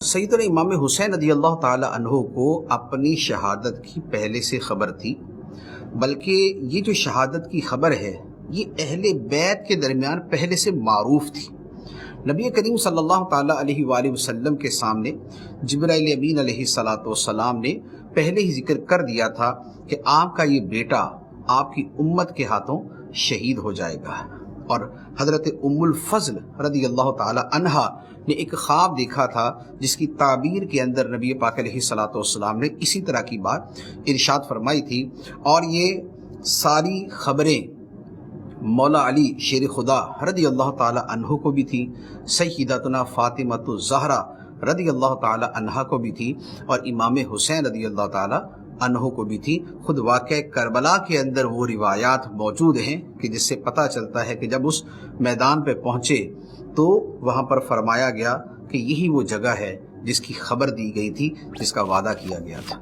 سیدنا امام حسین رضی اللہ تعالی عنہ کو اپنی شہادت کی پہلے سے خبر تھی، بلکہ یہ جو شہادت کی خبر ہے یہ اہل بیت کے درمیان پہلے سے معروف تھی۔ نبی کریم صلی اللہ تعالی علیہ وآلہ وسلم کے سامنے جبرائیل امین علیہ السلام نے پہلے ہی ذکر کر دیا تھا کہ آپ کا یہ بیٹا آپ کی امت کے ہاتھوں شہید ہو جائے گا، اور حضرت ام الفضل رضی اللہ تعالی عنہا نے ایک خواب دیکھا تھا جس کی تعبیر کے اندر نبی پاک علیہ السلام نے اسی طرح کی بات ارشاد فرمائی تھی، اور یہ ساری خبریں مولا علی شیر خدا رضی اللہ تعالی عنہ کو بھی تھی، سیدتنا فاطمہ الزہرا رضی اللہ تعالی عنہا کو بھی تھی، اور امام حسین رضی اللہ تعالی عنہ کو بھی تھی۔ خود واقعہ کربلا کے اندر وہ روایات موجود ہیں کہ جس سے پتہ چلتا ہے کہ جب اس میدان پہ پہنچے تو وہاں پر فرمایا گیا کہ یہی وہ جگہ ہے جس کی خبر دی گئی تھی، جس کا وعدہ کیا گیا تھا۔